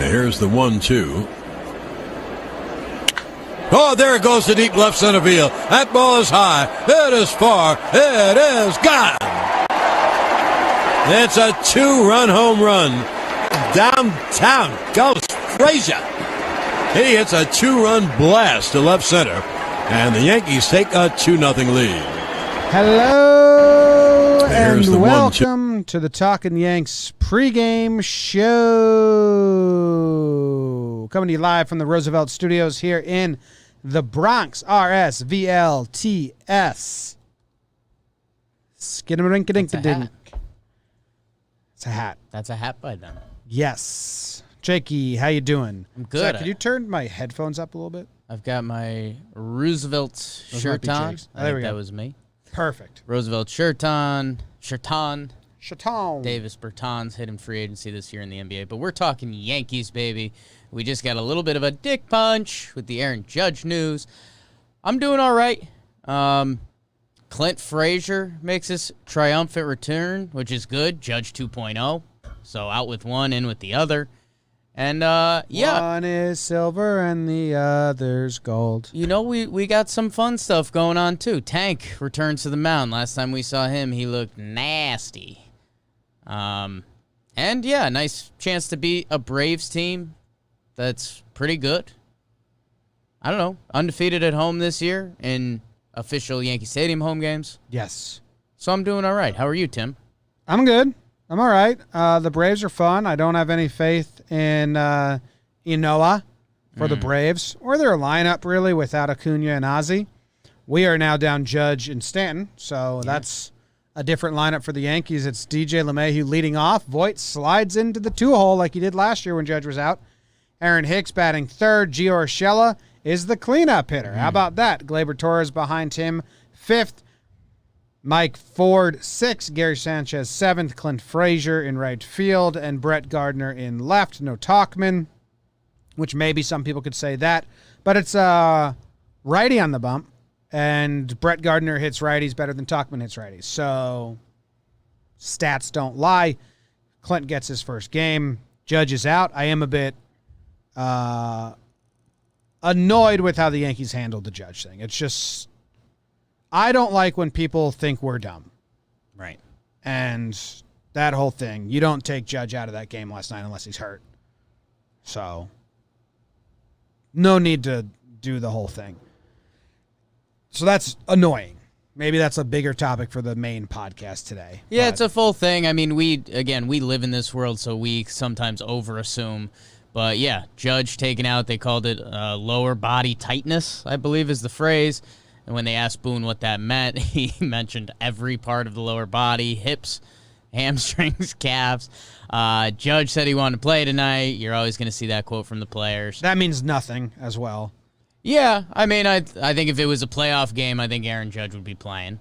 Here's the 1-2. Oh, there it goes to deep left center field. That ball is high. It is far. It is gone. It's a 2-run home run. Downtown goes Frazier. He hits a 2-run blast to left center. And the Yankees take a 2-0 lead. Hello and welcome to the Talkin Yanks pregame show. Coming to you live from the Roosevelt Studios here in the Bronx, RSVLTS. Skidamarinka-dink-a-dink. It's a hat. That's a hat by them. Yes. Jakey, how you doing? I'm good. Zach, could you turn my headphones up a little bit? I've got my Roosevelt shirt on. There we go. That was me. Perfect. Roosevelt shirt on. Chaton. Davis Bertans hit in free agency this year in the NBA. But we're talking Yankees, baby. We just got a little bit of a dick punch with the Aaron Judge news. I'm doing all right. Clint Frazier makes his triumphant return, which is good. Judge 2.0. So out with one, in with the other. And, yeah. One is silver and the other's gold. You know, we got some fun stuff going on, too. Tank returns to the mound. Last time we saw him, he looked nasty. And, yeah, nice chance to beat a Braves team that's pretty good. I don't know. Undefeated at home this year in official Yankee Stadium home games. Yes. So I'm doing all right. How are you, Tim? I'm good. I'm all right. The Braves are fun. I don't have any faith in Inoa for the Braves or their lineup, really, without Acuna and Ozzie. We are now down Judge and Stanton, so that's a different lineup for the Yankees. It's DJ LeMahieu leading off. Voit slides into the two-hole like he did last year when Judge was out. Aaron Hicks batting third. Gio Urshela is the cleanup hitter. How about that? Gleyber Torres behind him, fifth. Mike Ford, sixth. Gary Sanchez, seventh. Clint Frazier in right field. And Brett Gardner in left. No Talkman, which maybe some people could say that. But it's righty on the bump. And Brett Gardner hits righties better than Talkman hits righties. So stats don't lie. Clint gets his first game. Judge is out. I am a bit annoyed with how the Yankees handled the Judge thing. It's just, I don't like when people think we're dumb. Right. And that whole thing, you don't take Judge out of that game last night unless he's hurt. So, no need to do the whole thing. So that's annoying. Maybe that's a bigger topic for the main podcast today. Yeah, it's a full thing. I mean, we live in this world, so we sometimes overassume. But, yeah, Judge taken out, they called it lower body tightness, I believe is the phrase. And when they asked Boone what that meant, he mentioned every part of the lower body, hips, hamstrings, calves. Judge said he wanted to play tonight. You're always going to see that quote from the players. That means nothing as well. Yeah, I mean, I think if it was a playoff game, I think Aaron Judge would be playing.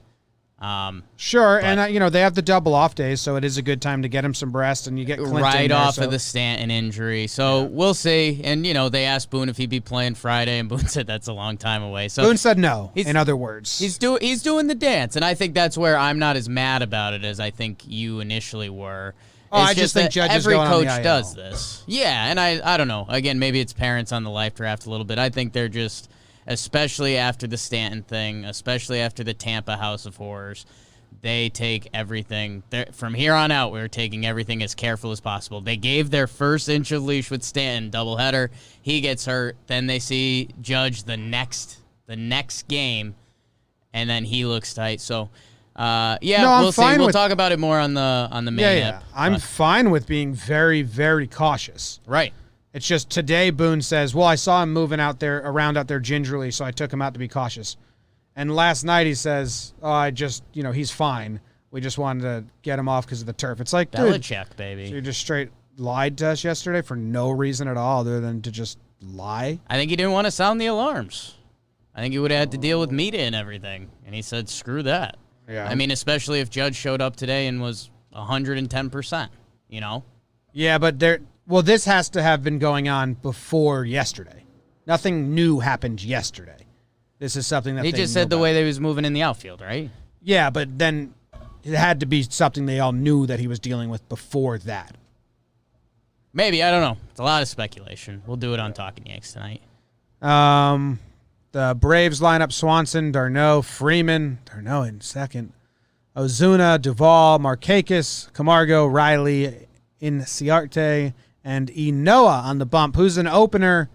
Sure, and they have the double off days, so it is a good time to get him some rest, and you get Clint right in there, off of the Stanton injury. So we'll see. And they asked Boone if he'd be playing Friday, and Boone said that's a long time away. So Boone said no. In other words, he's doing the dance, and I think that's where I'm not as mad about it as I think you initially were. I just think Judge is going on the IL. Every coach does this. Yeah, and I don't know. Again, maybe it's parents on the life draft a little bit. I think they're just, especially after the Stanton thing, especially after the Tampa House of Horrors, they take everything. From here on out, we're taking everything as careful as possible. They gave their first inch of leash with Stanton, doubleheader. He gets hurt. Then they see Judge the next game, and then he looks tight. So, we'll see. We'll talk about it more on the main app. I'm fine with being very, very cautious. Right. It's just today Boone says, well, I saw him moving around out there gingerly, so I took him out to be cautious. And last night he says, he's fine. We just wanted to get him off because of the turf. It's like, Belichick, baby. So you just straight lied to us yesterday for no reason at all other than to just lie? I think he didn't want to sound the alarms. I think he would have had to deal with media and everything. And he said, screw that. Yeah. I mean, especially if Judge showed up today and was 110%, Yeah, but this has to have been going on before yesterday. Nothing new happened yesterday. This is something that he just said the way they was moving in the outfield, right? Yeah, but then it had to be something they all knew that he was dealing with before that. Maybe, I don't know. It's a lot of speculation. We'll do it on Talkin' Yanks tonight. The Braves lineup: Swanson, Darno, Freeman, Darno in second, Ozuna, Duvall, Markakis, Camargo, Riley, Inciarte, and Inoa on the bump. Who's an opener?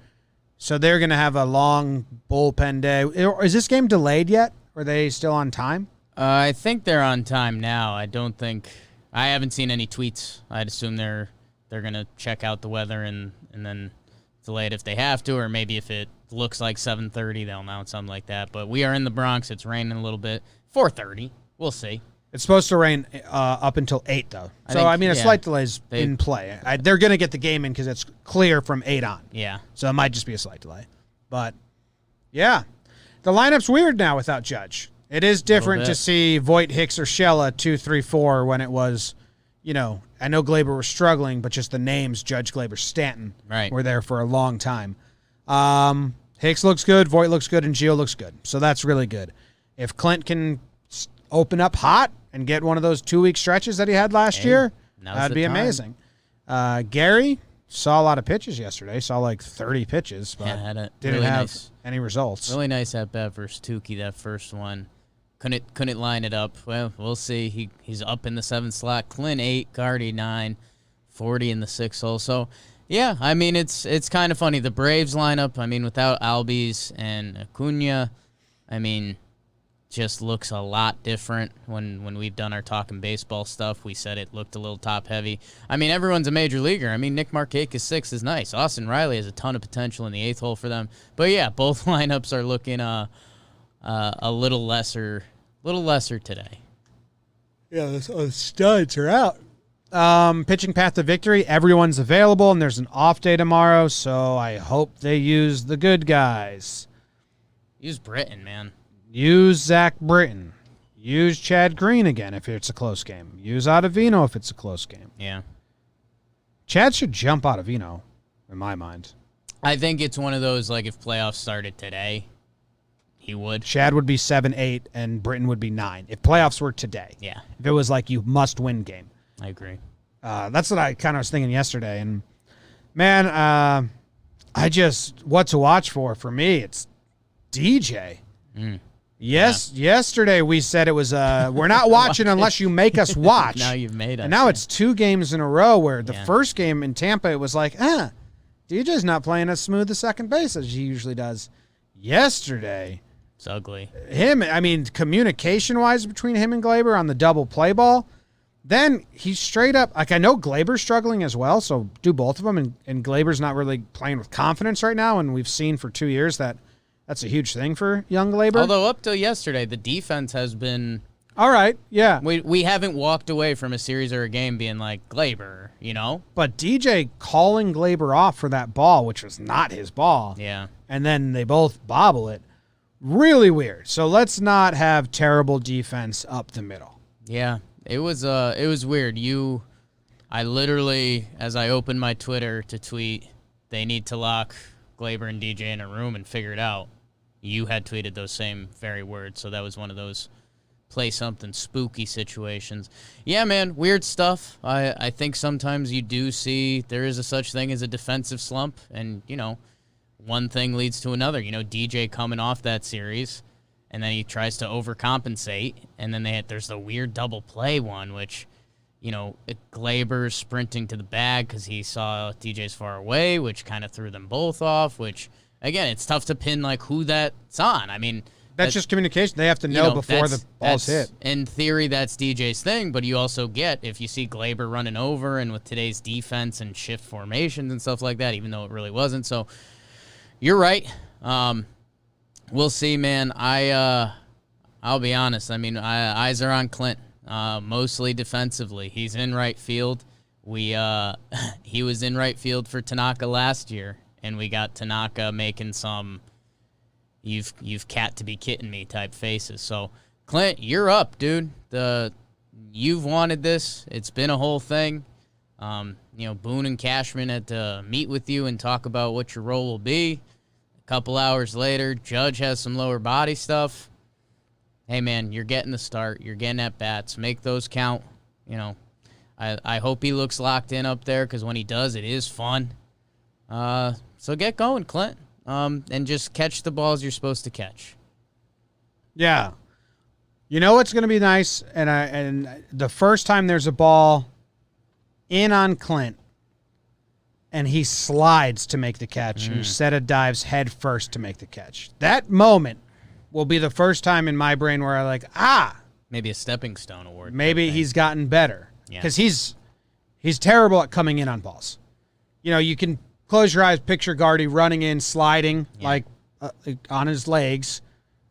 So they're going to have a long bullpen day. Is this game delayed yet? Are they still on time? I think they're on time now. I haven't seen any tweets. I'd assume they're going to check out the weather and then delay it if they have to, or maybe if it looks like 7:30, they'll announce something like that. But we are in the Bronx. It's raining a little bit. 4:30. We'll see. It's supposed to rain up until 8, though. A slight delay's in play. They're going to get the game in because it's clear from 8 on. Yeah. So it might just be a slight delay. But, yeah. The lineup's weird now without Judge. It is different to see Voit, Hicks, or Shella 2, 3, 4 when it was, I know Glaber was struggling, but just the names, Judge, Glaber, Stanton, were there for a long time. Hicks looks good, Voit looks good, and Gio looks good. So that's really good. If Clint can open up hot and get one of those 2-week stretches that he had last year, that'd be amazing. Gary saw a lot of pitches yesterday. Saw like 30 pitches, but didn't really have any results. Really nice at bat versus Tukey, that first one. Couldn't line it up. Well, we'll see. He's up in the 7th slot. Clint 8, Gardy 9, 40 in the 6th hole. So, yeah, I mean, it's kind of funny. The Braves lineup, I mean, without Albies and Acuna, I mean, just looks a lot different. When we've done our Talkin' Baseball stuff, we said it looked a little top-heavy. I mean, everyone's a major leaguer. I mean, Nick Markakis 6 is nice. Austin Riley has a ton of potential in the 8th hole for them. But, yeah, both lineups are looking a little lesser today. Yeah, the studs are out. Pitching path to victory. Everyone's available, and there's an off day tomorrow, so I hope they use the good guys. Use Britton, man. Use Zach Britton. Use Chad Green again if it's a close game. Use Ottavino if it's a close game. Yeah. Chad should jump Ottavino, in my mind. I think it's one of those, like, if playoffs started today, he would. Chad would be 7-8, and Britton would be 9. If playoffs were today. Yeah. If it was like you must-win game. I agree. That's what I kind of was thinking yesterday. And, man, what to watch for me, it's DJ. Yes, yesterday we said it was, we're not watching unless you make us watch. Now you've made us. And now it's 2 games in a row where the first game in Tampa, it was like, DJ's not playing as smooth as second base as he usually does. Yesterday. It's ugly. Communication-wise between him and Glaber on the double play ball, then he's straight up, like I know Glaber's struggling as well, so do both of them, and Glaber's not really playing with confidence right now, and we've seen for 2 years that's a huge thing for young Glaber. Although up till yesterday, the defense has been... All right, yeah. We haven't walked away from a series or a game being like, Glaber, But DJ calling Glaber off for that ball, which was not his ball. Yeah. And then they both bobble it. Really weird. So let's not have terrible defense up the middle. Yeah, it was weird. I literally, as I opened my Twitter to tweet, they need to lock Glaber and DJ in a room and figure it out. You had tweeted those same very words, so that was one of those play something spooky situations. Yeah, man, weird stuff. I think sometimes you do see there is a such thing as a defensive slump, and, one thing leads to another. DJ coming off that series, and then he tries to overcompensate, and then there's the weird double play one, which, Glaber's sprinting to the bag because he saw DJ's far away, which kind of threw them both off, which, again, it's tough to pin, like, who that's on. I mean... That's just communication. They have to know before the ball's hit. In theory, that's DJ's thing, but you also get, if you see Glaber running over, and with today's defense and shift formations and stuff like that, even though it really wasn't, so... You're right. We'll see, man. I'll be honest. I mean, eyes are on Clint, mostly defensively. He's in right field. He was in right field for Tanaka last year, and we got Tanaka making some "you've cat to be kidding me" type faces. So, Clint, you're up, dude. You've wanted this. It's been a whole thing. Boone and Cashman had to meet with you and talk about what your role will be. A couple hours later, Judge has some lower body stuff. Hey, man, you're getting the start. You're getting at bats. Make those count. I hope he looks locked in up there because when he does, it is fun. So get going, Clint, and just catch the balls you're supposed to catch. Yeah. You know what's going to be nice? And the first time there's a ball in on Clint, and he slides to make the catch, instead of dives head first to make the catch. That moment will be the first time in my brain where I maybe a stepping stone award. Maybe he's gotten better because Yeah. he's terrible at coming in on balls. You can close your eyes, picture Gardy running in, sliding on his legs,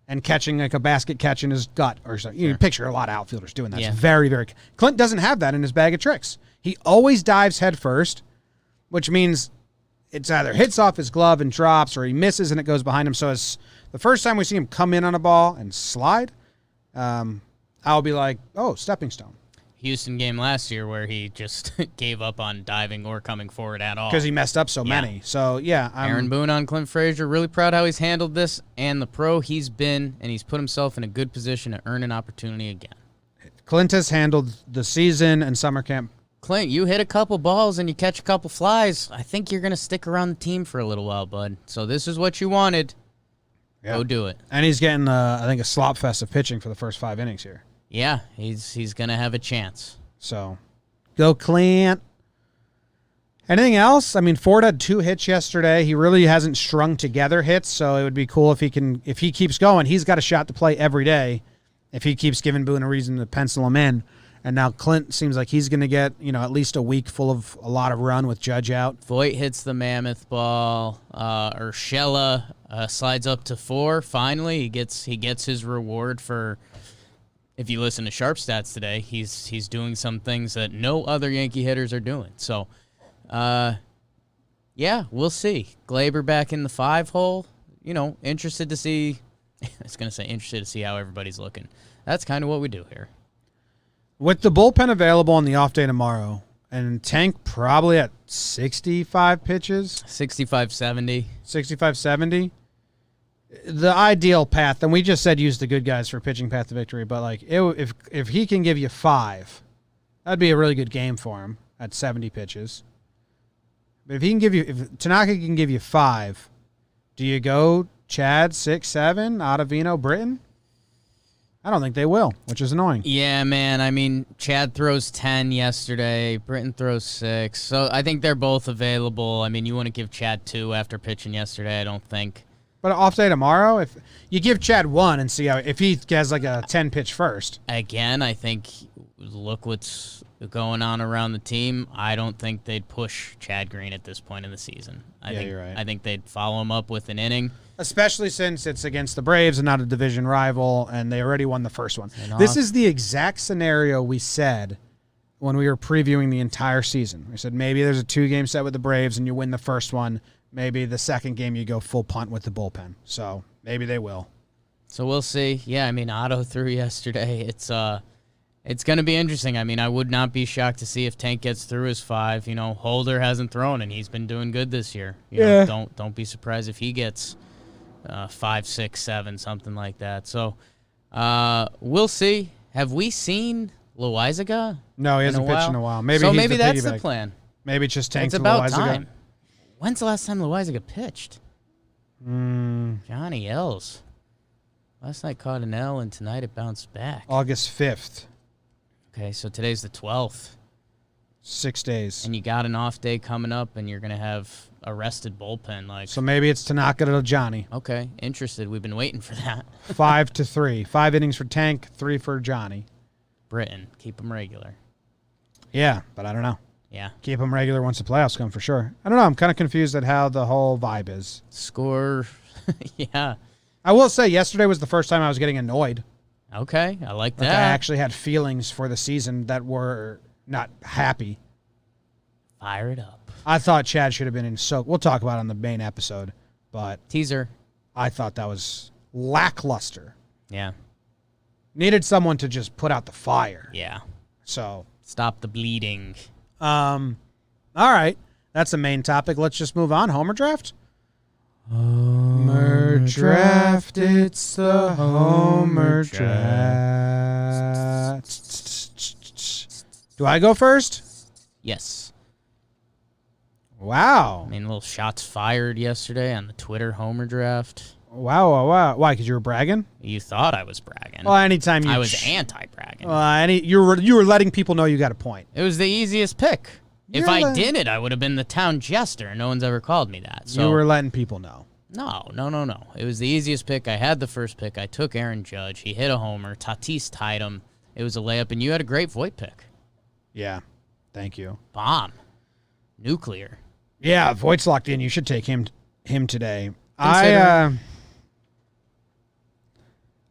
and catching like a basket catch in his gut or something. You can picture a lot of outfielders doing that. Yeah. It's very, very. Clint doesn't have that in his bag of tricks. He always dives head first, which means it's either hits off his glove and drops, or he misses and it goes behind him. So it's the first time we see him come in on a ball and slide, I'll be like, oh, stepping stone. Houston game last year where he just gave up on diving or coming forward at all. Because he messed up so many. So, yeah. Aaron Boone on Clint Frazier. Really proud how he's handled this and the pro he's been, and he's put himself in a good position to earn an opportunity again. Clint has handled the season and summer camp. Clint, you hit a couple balls and you catch a couple flies. I think you're going to stick around the team for a little while, bud. So this is what you wanted. Yeah. Go do it. And he's getting, I think, a slop fest of pitching for the first 5 innings here. Yeah, he's going to have a chance. So, go Clint. Anything else? I mean, Ford had 2 hits yesterday. He really hasn't strung together hits, so it would be cool if he keeps going. He's got a shot to play every day if he keeps giving Boone a reason to pencil him in. And now Clint seems like he's going to get, at least a week full of a lot of run with Judge out. Voit hits the mammoth ball. Urshela slides up to 4. Finally, he gets his reward for. If you listen to Sharp Stats today, he's doing some things that no other Yankee hitters are doing. So, yeah, we'll see. Glaber back in the 5 hole. Interested to see. I was going to say interested to see how everybody's looking. That's kind of what we do here. With the bullpen available on the off day tomorrow, and Tank probably at 65 pitches. 65-70. 65-70. The ideal path, and we just said use the good guys for pitching path to victory, but if he can give you 5, that'd be a really good game for him at 70 pitches. But if Tanaka can give you 5, do you go Chad 6, 7, Ottavino, Britton? I don't think they will, which is annoying. Yeah, man. I mean, Chad throws 10 yesterday. Britton throws 6. So I think they're both available. I mean, you want to give Chad 2 after pitching yesterday, I don't think. But off day tomorrow, if you give Chad 1 and see if he has like a 10 pitch first. Again, I think look what's going on around the team. I don't think they'd push Chad Green at this point in the season. You're right. I think they'd follow him up with an inning. Especially since it's against the Braves and not a division rival, and they already won the first one. This is the exact scenario we said when we were previewing the entire season. We said maybe there's a 2-game set with the Braves and you win the first one. Maybe the second game you go full punt with the bullpen. So maybe they will. So we'll see. Yeah, I mean, Otto threw yesterday. It's going to be interesting. I mean, I would not be shocked to see if Tank gets through his 5. Holder hasn't thrown, and he's been doing good this year. Don't be surprised if he gets 5, 6, 7, something like that. So we'll see. Have we seen Loizaga? No, he hasn't pitched in a while. Maybe that's the plan. Maybe it's just Tank It's to about Loizaga. time. When's the last time Loizaga pitched? Johnny L's. Last night caught an L, and tonight it bounced back. August 5th. Okay, so today's the 12th. 6 days. And you got an off day coming up, and you're going to have a rested bullpen. So maybe it's Tanaka to Johnny. Okay, interested. We've been waiting for that. 5-3. 5 innings for Tank, 3 for Johnny. Britton, keep him regular. Yeah, but I don't know. Yeah. Keep him regular once the playoffs come for sure. I don't know. I'm kind of confused at how the whole vibe is. Score. Yeah. I will say yesterday was the first time I was getting annoyed. Okay, I like that. I actually had feelings for the season that were not happy. Fire it up. I thought Chad should have been in we'll talk about it on the main episode, but teaser. I thought that was lackluster. Yeah. Needed someone to just put out the fire. Yeah. So stop the bleeding. All right. That's the main topic. Let's just move on. Homer draft? Homer draft. It's the Homer draft. Do I go first? Yes. Wow. I mean, little shots fired yesterday on the Twitter Homer draft. Wow. Why? Because you were bragging? You thought I was bragging. Well, anytime you... I was anti-bragging. You were letting people know you got a point. It was the easiest pick. If You're I did it, I would have been the town jester. No one's ever called me that. So you were letting people know. No. It was the easiest pick. I had the first pick. I took Aaron Judge. He hit a homer. Tatis tied him. It was a layup, and you had a great Voit pick. Yeah. Thank you. Bomb. Nuclear. Yeah, Voigt's locked in. You should take him today.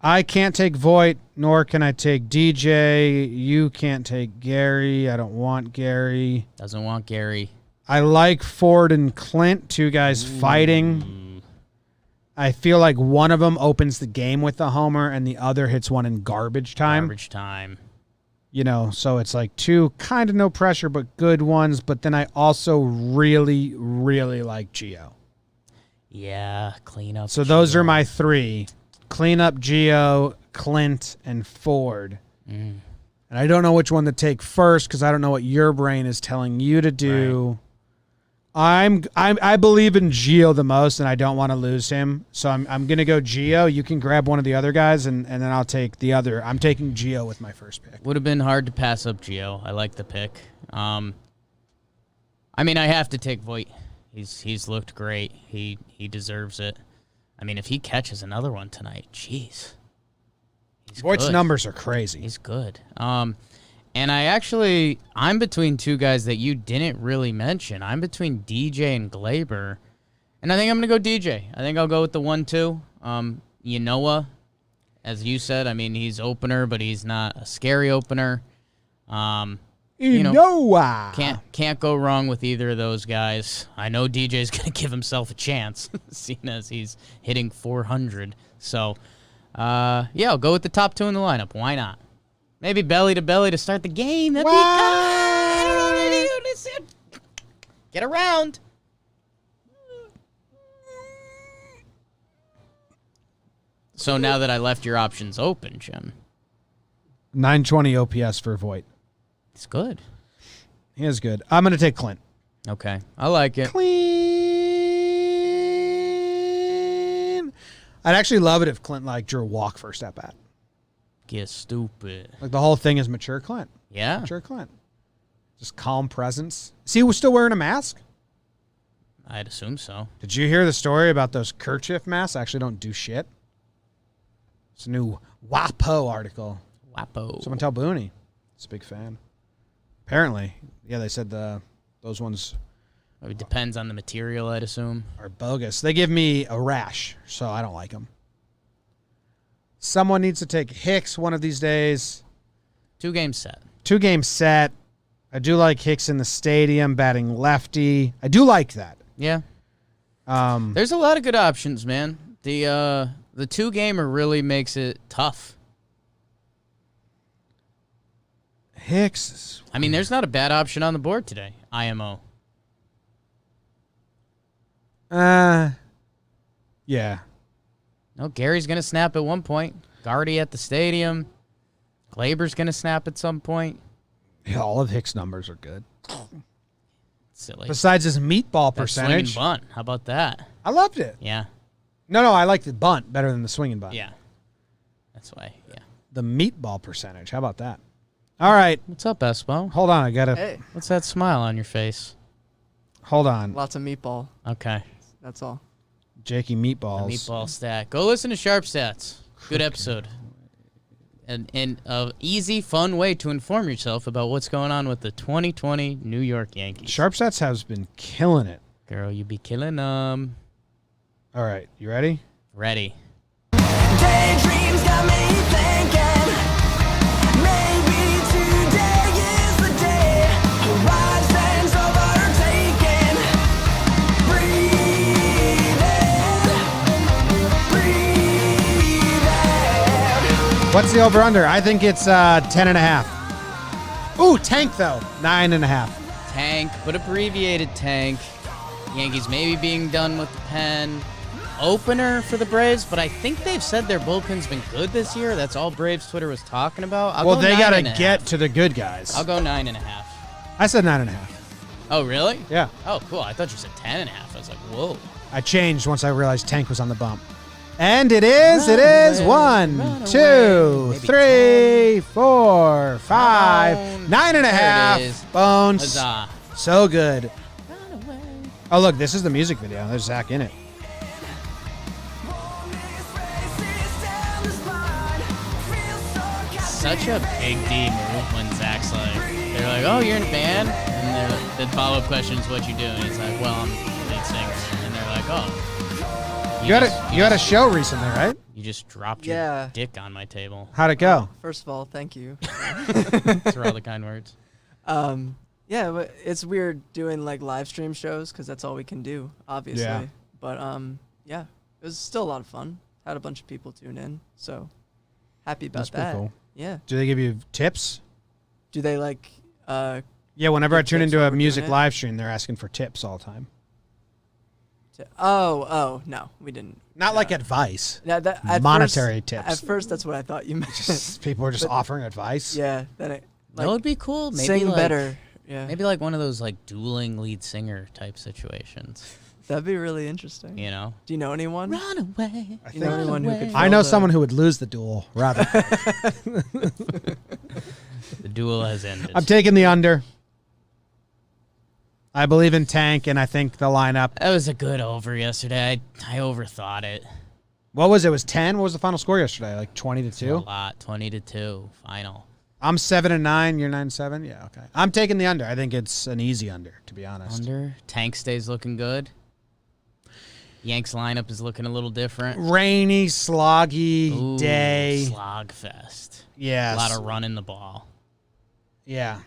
I can't take Voit, nor can I take DJ. You can't take Gary. I don't want Gary. Doesn't want Gary. I like Ford and Clint, two guys fighting. I feel like one of them opens the game with the homer and the other hits one in garbage time. You know, so it's like two kind of no pressure but good ones, but then I also really, really like Gio. Yeah, clean up. So those are my three. Clean up Gio, Clint, and Ford. And I don't know which one to take first because I don't know what your brain is telling you to do. Right. I believe in Gio the most, and I don't want to lose him. So I'm gonna go Gio. You can grab one of the other guys, and then I'll take the other. I'm taking Gio with my first pick. Would have been hard to pass up Gio. I like the pick. I mean, I have to take Voit. He's looked great. He deserves it. I mean, if he catches another one tonight, jeez. Voigt's numbers are crazy. He's good. And I'm between two guys that you didn't really mention. I'm between DJ and Glaber. And I think I'm going to go DJ. I think I'll go with the 1-2. Yanoa, as you said, I mean, he's opener, but he's not a scary opener. Can't go wrong with either of those guys. I know DJ's going to give himself a chance, seeing as he's hitting 400. So, I'll go with the top two in the lineup. Why not? Maybe belly to belly to start the game. That'd be good. I don't know what to do. Get around. So now that I left your options open, Jim. 920 OPS for Voit. It's good. He is good. I'm going to take Clint. Okay. I like it. Clean. I'd actually love it if Clint drew a walk first at bat. Get stupid. Like the whole thing is mature Clint. Yeah. Mature Clint. Just calm presence. Is he still wearing a mask? I'd assume so. Did you hear the story about those kerchief masks actually don't do shit? It's a new WAPO article. WAPO. Someone tell Booney. He's a big fan. Apparently. Yeah, they said those ones... It depends on the material, I'd assume. Are bogus. They give me a rash, so I don't like them. Someone needs to take Hicks one of these days. 2-game set. 2-game set. I do like Hicks in the stadium, batting lefty. I do like that. Yeah. There's a lot of good options, man. The 2-gamer really makes it tough. Hicks. I mean, there's not a bad option on the board today. IMO. Yeah. No, Gary's going to snap at one point. Gardy at the stadium. Glaber's going to snap at some point. Yeah, all of Hicks' numbers are good. Silly. Besides his meatball that percentage. Swing and bunt. How about that? I loved it. Yeah. No, I like the bunt better than the swing and bunt. Yeah. That's why, yeah. The meatball percentage. How about that? All right. What's up, Espo? Hold on. I got to. Hey. What's that smile on your face? Hold on. Lots of meatball. Okay. That's all. Jakey Meatballs. The meatball stat. Go listen to Sharp Stats. Good episode. And an easy, fun way to inform yourself about what's going on with the 2020 New York Yankees. Sharp Stats has been killing it. Girl, you be killing them. All right. You ready? Ready. Daydreams got me thinking, maybe today is the day. Horizons overtaken, breathing. What's the over-under? I think it's 10.5. Ooh, tank, though. 9.5. Tank, but abbreviated tank. Yankees maybe being done with the pen. opener for the Braves, but I think they've said their bullpen's been good this year. That's all Braves Twitter was talking about. I'll Well, go they got to 9.5. get to the good guys. I'll go 9.5. I said 9.5. Oh, really? Yeah. Oh, cool. I thought you said 10.5. I was like, whoa. I changed once I realized Tank was on the bump. And it is. Run It is. away, 1, run 2, away. Maybe 3, 4, 5, Down. 9.5. There it is. Bones. Huzzah. So good. Run away. Oh, look, this is the music video. There's Zach in it. Such a big D move when Zach's like, they're like, oh, you're in a band? And the follow-up question is what you do. And he's like, well, I'm lead singer. And they're like, oh. You had a show recently, right? You just dropped Yeah. your dick on my table. How'd it go? First of all, thank you. For all the kind words. Yeah, but it's weird doing like live stream shows because that's all we can do, obviously. Yeah. But yeah, it was still a lot of fun. Had a bunch of people tune in, so happy about That's pretty that. cool. Yeah. Do they give you tips? Do they like? Yeah, whenever I Give tune tips into while a we're music doing it? live stream, they're asking for tips all the time. Oh no, we didn't. Not like advice. Yeah, at Monetary first, tips. At first, that's what I thought you meant. Just people are just But- offering advice. Yeah, then it That would be cool. Maybe sing like, better. Yeah, Maybe like one of those like dueling lead singer type situations. that'd be really interesting. You know? Do you know anyone? Run away. Do you know anyone who could? I fill know the- someone who would lose the duel, rather. The duel has ended. I'm taking the under. I believe in Tank, and I think the lineup. That was a good over yesterday. I overthought it. What was it? It was 10? What was the final score yesterday? Like 20 to A 2? lot. 20-2 final. I'm 7-9. You're 9-7? Yeah, okay. I'm taking the under. I think it's an easy under, to be honest. Under. Tank stays looking good. Yanks lineup is looking a little different. Rainy, sloggy Ooh, day. Slog fest. Yeah. A lot of running the ball. Yeah.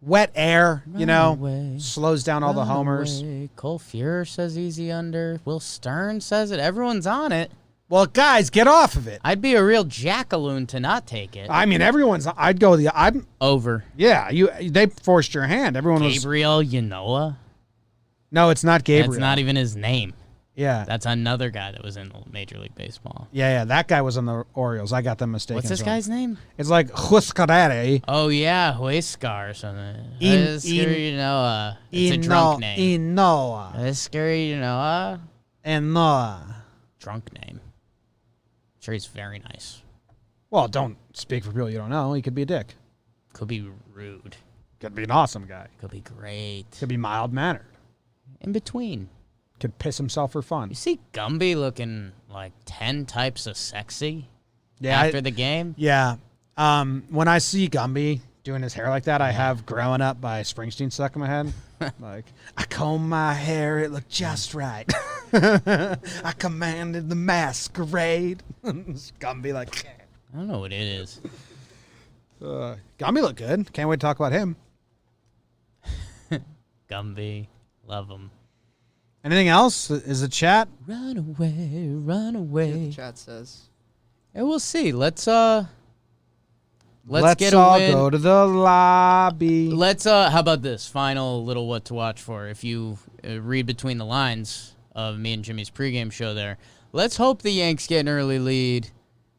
Wet air, Run away. slows down all the Run homers. away. Cole Fuhrer says easy under. Will Stern says it. Everyone's on it. Well, guys, get off of it. I'd be a real jackaloon to not take it. I mean, I'd go Over. yeah, they forced your hand. Everyone was. Gabriel Yanoa? No, it's not Gabriel. That's not even his name. Yeah. That's another guy that was in Major League Baseball. Yeah, that guy was on the Orioles. I got them mistaken. What's this as well. guy's name? It's like Huascarere. Oh, yeah, Huescar or something. In- Huescar Yanoa. It's a drunk name. Inoa. Huescar Yanoa? Enoa. Drunk name. Sure, he's very nice. Well, don't speak for people you don't know. He could be a dick. Could be rude. Could be an awesome guy. Could be great. Could be mild-mannered. In between. Could piss himself for fun. You see Gumby looking like 10 types of sexy Yeah, after the game? Yeah. When I see Gumby doing his hair like that, I have Growing Up by Springsteen stuck in my head. Like, I combed my hair, it looked just right. I commanded the masquerade. Gumby like, I don't know what it is. Gumby looked good. Can't wait to talk about him. Gumby. Love him. Anything else? Is the chat? Run away, run Yeah, away. the chat says. Yeah, we'll see. Let's get all a win. go to the lobby. Let's how about this final little what to watch for? If you read between the lines of me and Jimmy's pregame show there, let's hope the Yanks get an early lead,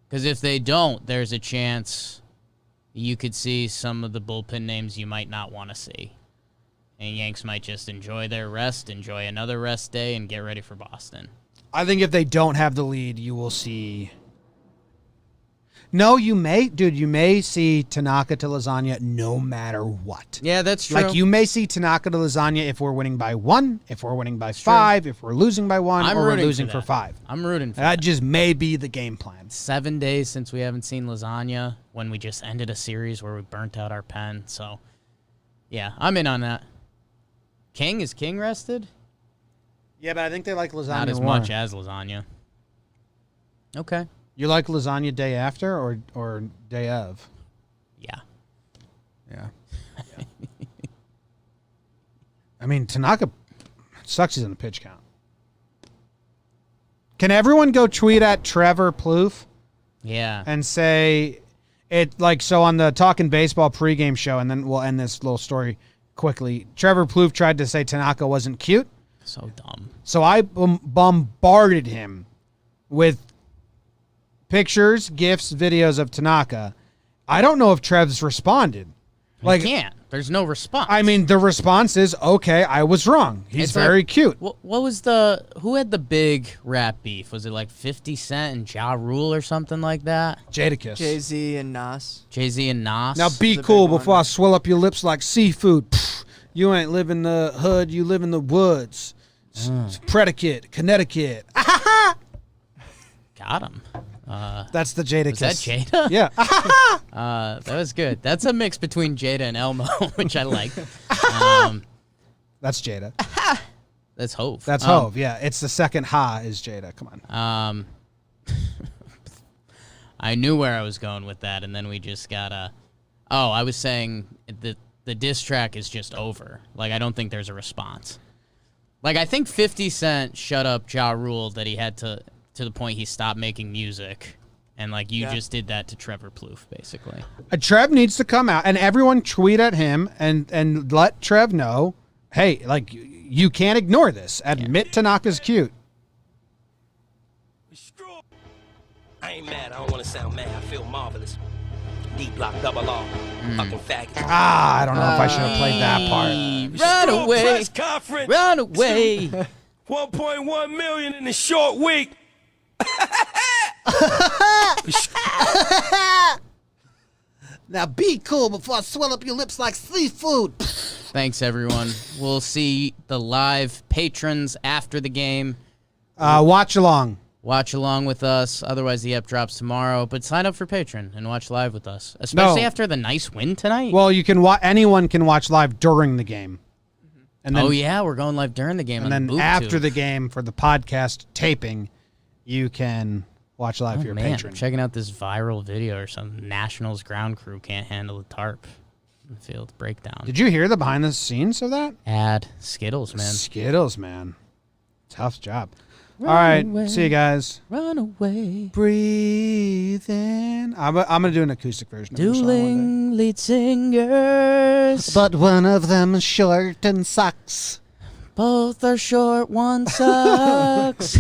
because if they don't, there's a chance you could see some of the bullpen names you might not want to see. And Yanks might just enjoy their rest, enjoy another rest day, and get ready for Boston. I think if they don't have the lead, you will see. No, you may see Tanaka to Lasagna no matter what. Yeah, that's true. Like, you may see Tanaka to Lasagna if we're winning by 1, if we're winning by 5, if we're losing by 1, I'm or we're rooting losing for for that. 5. I'm rooting for That just may be the game plan. 7 days since we haven't seen Lasagna, when we just ended a series where we burnt out our pen. So, yeah, I'm in on that. Is King rested? Yeah, but I think they like lasagna Not as more. much as Lasagna. Okay. You like lasagna day after or day of? Yeah. Yeah. I mean, Tanaka sucks he's in the pitch count. Can everyone go tweet at Trevor Plouffe Yeah. and say it like so on the Talkin' Baseball pregame show, and then we'll end this little story quickly. Trevor Plouffe tried to say Tanaka wasn't cute, So dumb. So I bombarded him with pictures, GIFs, videos of Tanaka. I don't know if Trev's responded. Like, you can't. There's no response. I mean, the response is, okay, I was wrong. He's It's very like, cute. What was who had the big rap beef? Was it like 50 Cent and Ja Rule or something like that? Jadakiss. Jay-Z and Nas. Jay-Z and Nas. Now be a cool big before one. I swell up your lips like seafood. Pfft, you ain't live in the hood, you live in the woods. It's predicate, Connecticut. Got him. That's the Jadakiss. Was that Jada? Yeah. That was good. That's a mix between Jada and Elmo, which I like. That's Jada. That's Hove. That's Hove, yeah. It's the second ha is Jada. Come on. I knew where I was going with that, and then we just got I was saying the diss track is just over. Like, I don't think there's a response. Like, I think 50 Cent shut up Ja Rule that he had to the point he stopped making music. And, like, you just did that to Trevor Plouffe, basically. Trev needs to come out, and everyone tweet at him and let Trev know, hey, like, you can't ignore this. Admit Tanaka's cute. I ain't mad. I don't want to sound mad. I feel marvelous. D block double R. Fucking faggots. I don't know if I should have played that part. Run away. Press conference. Run away. 1.1 million in a short week. Now be cool before I swell up your lips like seafood. Thanks, everyone. We'll see the live patrons after the game. Watch along. Watch along with us. Otherwise, the app drops tomorrow. But sign up for Patreon and watch live with us, especially after the nice win tonight. Well, you can anyone can watch live during the game. And then, we're going live during the game. And on then the after the game for the podcast taping, you can watch live for your patron. I'm checking out this viral video or some Nationals ground crew can't handle the tarp in the field breakdown. Did you hear the behind the scenes of that? Skittles, man. Skittles, man. Tough job. All right. Away. See you guys. Run away. Breathe in. I'm going to do an acoustic version of your song one Dueling lead singers. day. But one of them is short and sucks. Both are short, one sucks.